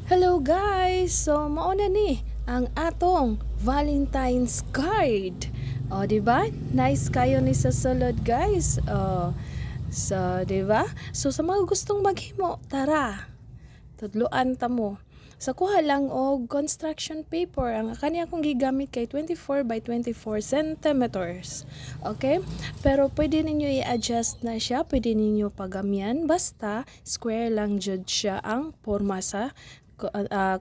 Hello guys! So mauna ni ang atong Valentine's card. O di ba? Nice kayo ni sa sulod guys. Di ba? So sa mga gustong maghimo, tara. Tudloan ta mo. Sa kuha lang og construction paper, ang kani akong gigamit kay 24 by 24 centimeters. Okay? Pero pwede ninyo i-adjust na siya, pwede ninyo pagamyan, basta square lang jud siya ang porma sa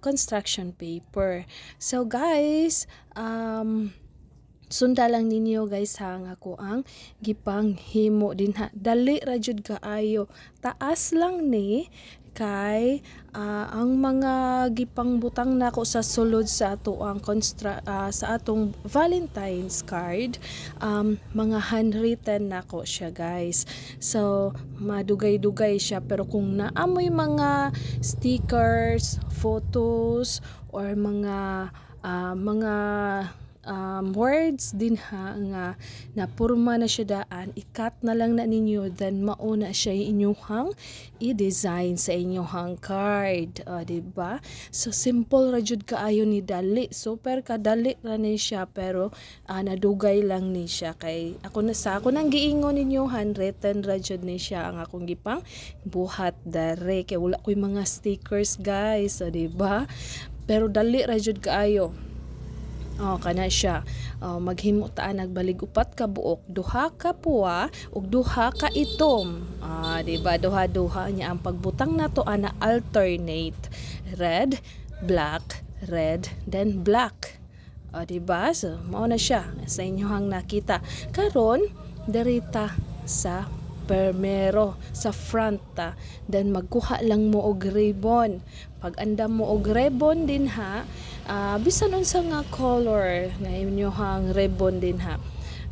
construction paper. So guys, sunda lang ninyo guys ha nga ko ang gipang himo din ha. Dali ra jud kaayo. Taas lang ni kay ang mga gipang butang nako sa sulod sa ato ang sa atong Valentine's card, mga handwritten nako siya guys. So madugay-dugay siya, pero kung naamoy mga stickers, photos or mga words din ha nga na porma na siya daan, i-cut na lang na ninyo, then mauna siya inyuhang i-design sa inyuhang card. Diba? So simple ra jud kaayo ni dali, super kadali ra ni siya, pero nadugay lang ni siya kay ako nang giingon ninyo, handwritten ra jud ni siya ang akong gipang buhat dare, kay wala koy mga stickers guys. Diba? Pero dali ra jud kaayo. Kana siya. Maghimo ta nagbalig upat ka buok, duha ka puwa ug duha ka itom. Diba? Duha-duha niya ang pagbutang nato ana alternate. Red, black, red, then black. Diba? So mao na siya sa inyohang nakita. Karon derita sa permero sa front ta, then magkuha lang mo og ribbon. Pag andam mo og ribbon din ha, bisan unsa nga color nga inyohang ribbon din ha.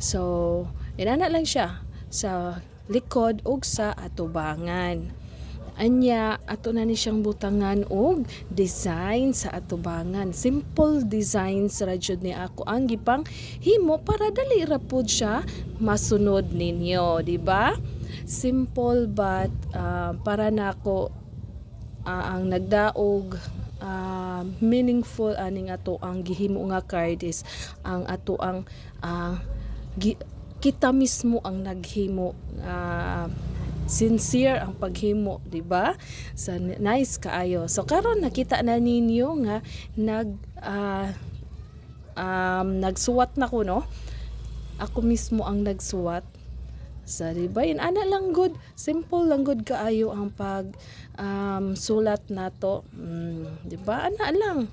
So inana lang siya sa likod ug sa atubangan. Anya ato na ni siyang butangan og design sa atubangan. Simple designs ra jud ni ako ang gipang himo para dali ra pud siya masunod ninyo, di ba? Simple but para nako ang nagdaog meaningful aning ato ang gihimo nga card is ang ato ang kita mismo ang naghimo, sincere ang paghimo, di ba? So nice kaayo. So karon nakita na ninyo nga nagsuwat na ko, no? Ako mismo ang nagsuwat. So, diba? Ana lang good. Simple lang good kaayo ang pag sulat nato. Diba? Ana lang.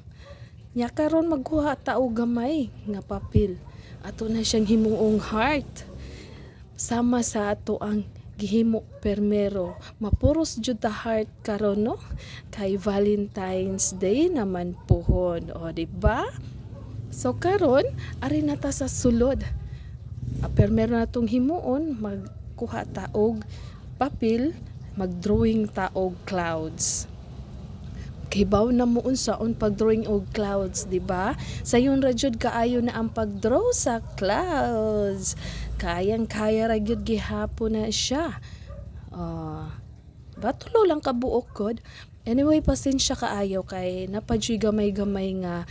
Nya karon magkuha ta og gamay nga papel. Ato na siyang himuong heart. Sama sa ato ang gihimo permero. Mapuros jud ta heart karon, no? Kay Valentine's Day naman pohon. Diba? So karon ari na ta sa sulod. Permero na itong himuon, magkuha ta og papel, magdrawing ta og clouds. Kibaw na mo unsaon pagdrawing og clouds, di ba? Sayon ra jud kaayo na ang pagdraw sa clouds. Kayang-kaya ra gyud gihapon na siya. Batulo lang kabuok gud. Anyway, pasensya kaayo kay napadyoy gamay-gamay nga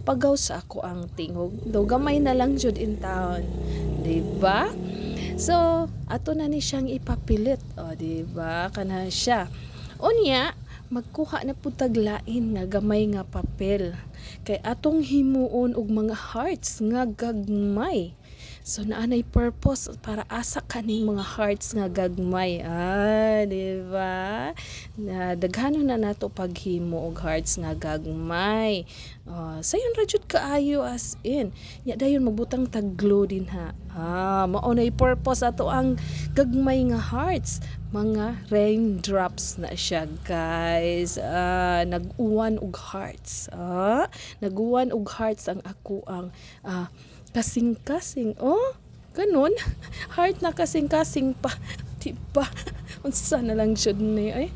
pagaw sa ako ang tingog. Do gamay na lang jud in town. Diba? So, ato na ni siyang ipapilit. Diba? Kana siya. Unya, magkuha na pud taglain nga gamay nga papel. Kay atong himuon og mga hearts nga gagmay. So naanay purpose para asa kaning mga hearts nga gagmay. Diba? Daghanon na nato paghimo og hearts nga gagmay. Sayon ra jud kaayo as in. Nya dayon magbutang tag glue din ha. Mao nay purpose ato ang gagmay nga hearts. Mga raindrops na siya, guys. Nag-uwan og hearts. Nag-uwan og hearts ang ako ang kasing-kasing. Ganun. Heart na kasing-kasing pa. Diba? Unsa na lang jud ni ay.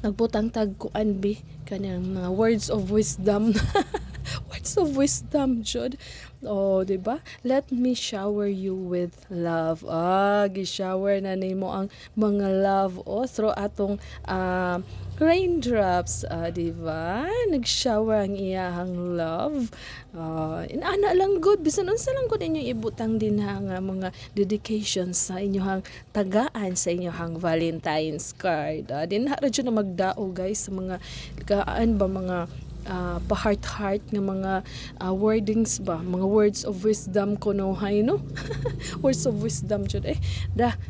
Nagbutang tag kuan bi kanang mga words of wisdom. Words words of wisdom jud. Oh, di ba? Let me shower you with love. Gi-shower na nimo ang mga love through atong raindrops, di ba? Nag-shower ang iyahang love. Inana lang good, bisan unsa lang gud inyo ibutang din nga mga dedications sa inyohang tagaan sa inyohang Valentine's card. Din ra jud na magdao guys sa mga kaan ba mga pa-heart-heart nga mga wordings ba, mga words of wisdom kuno hay no. Words of wisdom jud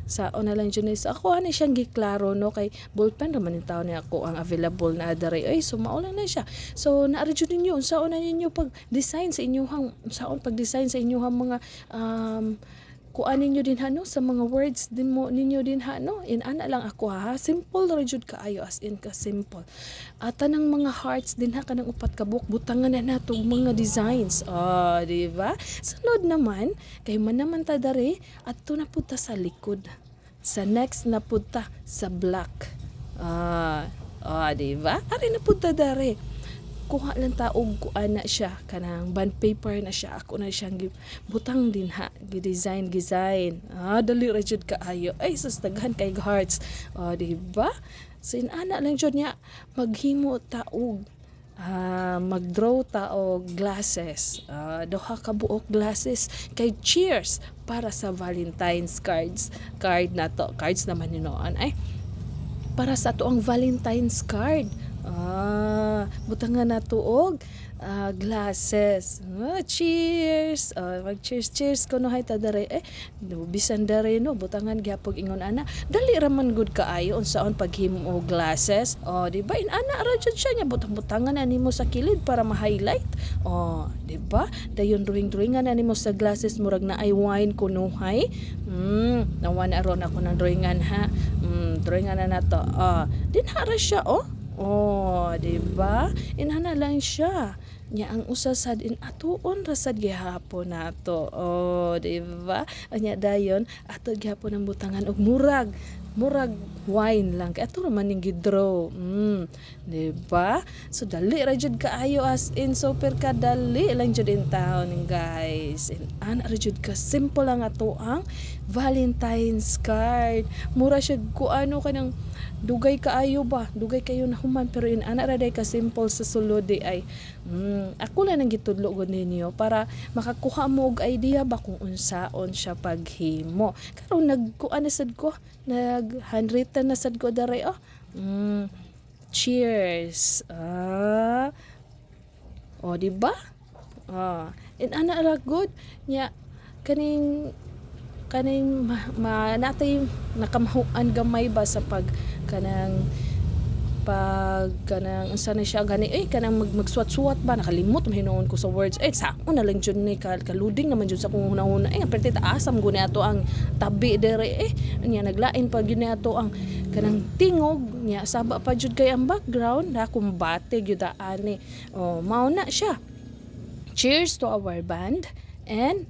sao na lang jud sa ako ani siyang giklaro no kay ballpen ra man taw ni ako ang available na adare so mao lang na siya. So naara jud ninyo unsaon na ninyo pag design sa inyohang unsaon pag design sa inyohang mga kuan ninyo din no sa mga words din mo ninyo din no inana lang ako simple ra jud kaayo as in ka simple tanang mga hearts din kanang upat ka buok butangan na nato mga designs di ba sunod naman kay man naman ta dare adto na pud ta sa likod sa next na pud ta sa black di ba ari na pud ta dare kuha lang ta og kuan na siya kanang bond paper na siya ako na siyang butang din gi-design dali ra jud kaayo ay sus daghan kay hearts di ba so inana lang jud niya maghimo ta og mag-draw ta og glasses duha ka buok glasses kay cheers para sa Valentine's card na to cards naman hinuon ay para sa to ang Valentine's card butangan na tuog glasses cheers mag cheers kuno hay ta dare bisan dare no butangan gyapon ingon ana dali ra man gud kaayo unsaon paghimo og glasses di ba inana ra jud siya nya butang-butangan na nimo sa kilid para ma-highlight di ba dayon drawingan na nimo sa glasses murag na ay wine kuno hay nawan aron ako ng drawingan drawingan na nato dinha ra siya di ba? Inana lang siya. Nya ang usa sad atuon ra sad gihapon nato. Di ba? Anya dayon ato gihapon ang butangan og murag wine lang kay ato ra man ning gidraw. Di ba? So dali ra jud kaayo as in super kadali lang jud in town guys. Ana ra jud ka simple lang ato ang Valentine's card. Mura siya kuano kanang dugay kayo na human pero ana ra day ka simple sa sulod ay ako lang nang gitudlo gud ninyo para makakuha mo og idea ba kung unsaon siya paghimo karon nagkuan na sad ko handwritten na sad ko dare cheers di ba ana ra good nya kaning natay nakamahuan gamay ba sa pag kanang unsa na siya gani kanang magsuwat-suwat ba nakalimot hinuon ko sa words sao na lang jud ni kaluding naman jud sa kung hunahuna perti taasam guni ato ang tabi dere nya naglain pa gyud ato ang kanang tingog nya saba pa jud kay ang background kumbate gyud ani mao na siya. Cheers to our band and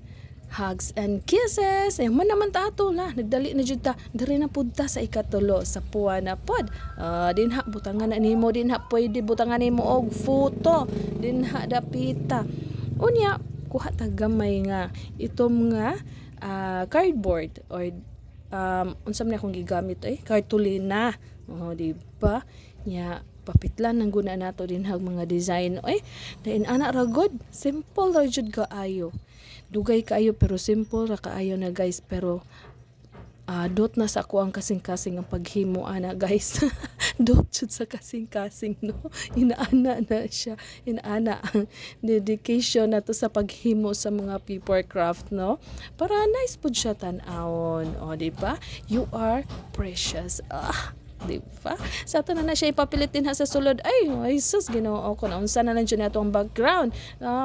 hugs and kisses. Man naman tato na. Nagdali na jud ta. Dari na pud ta sa ikatulo sa puwa na pod. Dinha butangan na nimo dinha pwede butangan nimo og photo. Dinha dapita. Unya kuha ta gamay nga itom nga cardboard or unsa man akong gigamit cartolina. Di ba? Nya papitlan nang guna nato dinha mga design dain ana ra god simple ra jud kaayo. Dugay kaayo pero simple ra kaayo na guys pero dot na sa ako ang kasing-kasing ang paghimo ana guys. Dot jud sa kasing-kasing no. Inaana na siya. Inaana ang dedication nato sa paghimo sa mga paper craft no. Para nice pud siya tan-awon. Di ba? You are precious. Di ba? Sa ato na siya ipapilitin sa sulod. Ay sus, Ginoo ko na unsa na lang dyan ato ang background.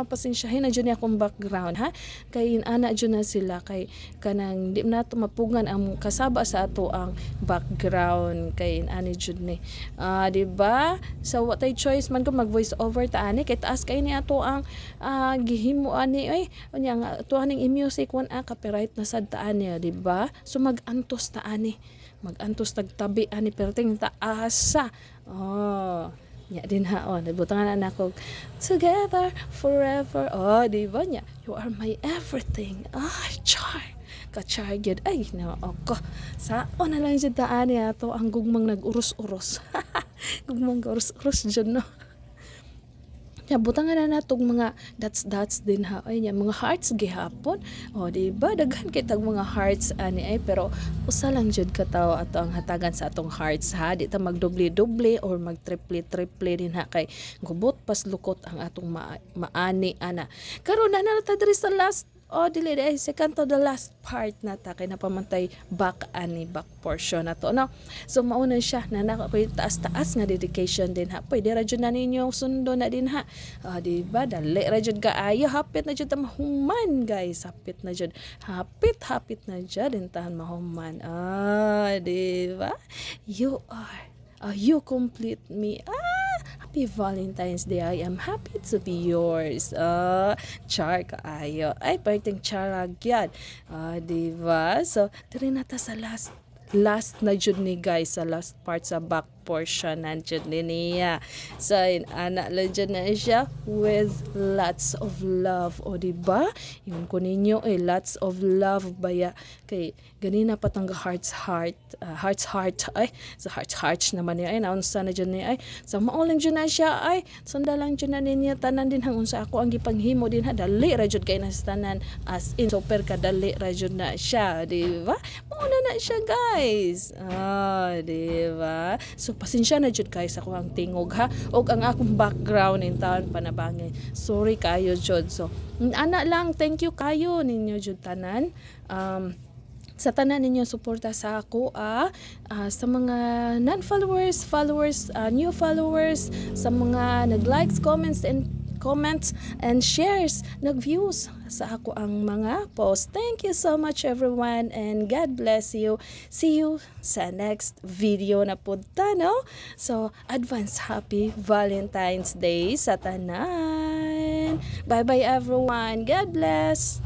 Pasensyahin na dyan akong background kay ana dyan na sila kay kanang di na to mapugan ang kasaba sa ato ang background kay ani dyan ni. Di ba? So what I choice man ko mag voice over ta ani kay taas kay ni ato ang gihimo ani unya ato aning i-music copyright na sad ta ani, di ba? So mag-antos ta ani. Mag-antos tagtabi ani perting taasa. Nya din ha, nabutangan na ako, together, forever. Di ba nya? You are my everything. Char. Ka-char gyud. Ay, na ako. Sao na lang dyan daan niya to ang gugmang nag-uros-uros. Gugmang urus-urus dyan, no? Ya, butangan na natong mga dots din ha. Ay, niya, mga hearts gihapon. Di ba? Daghan kitag mga hearts ani ay, pero usa lang jud ka tawo ato ang hatagan sa atong hearts ha. Di ta magdoble-doble or magtriple-triple din ha kay gubot pas lukot ang atong maani ana. Karon na ta diri sa last dili dahil second to the last part na ta kay napamantay back portion na to, no? So mauna siya na nakoy taas-taas nga dedication din ha. Pwede ra jud na ninyo sundo na din ha. Di ba dali ra jud kaayo, hapit na jud ta mahuman guys, hapit na jud na jud intahan mahuman. Di ba? You complete me. Happy Valentine's Day. I am happy to be yours. Char kaayo. Ay, parting charag yan. Diba? So, diri na ta sa last na jud ni guys, sa last part sa back portion nandiyan ni niya. So, anak lang dyan na siya with lots of love. Diba? Yung ko ninyo, lots of love baya. Kay, ganina patang hearts heart. Ay, sa hearts naman niya. Ay, naunsa na dyan niya. Ay, sa maulang dyan na siya. Ay, sunda lang dyan na ninyo. Tanan din hangun sa ako ang gipanghimo din ha. Dali ra jud kay nas tanan. As in, super kadali ra jud na siya. Diba? Mauna na siya guys. Diba? So, pasensya na jud guys ako ang tingog ha. Og ang akong background in taon panabangay. Sorry kayo jud. So, anak lang, thank you kayo ninyo jud tanan. Sa tanan ninyo suporta sa ako sa mga non-followers, followers, new followers, sa mga nag-likes, comments and shares, nag-views sa ako ang mga post. Thank you so much everyone and God bless you. See you sa next video na punta, no? So, advance happy Valentine's Day sa tanan. Bye-bye everyone. God bless.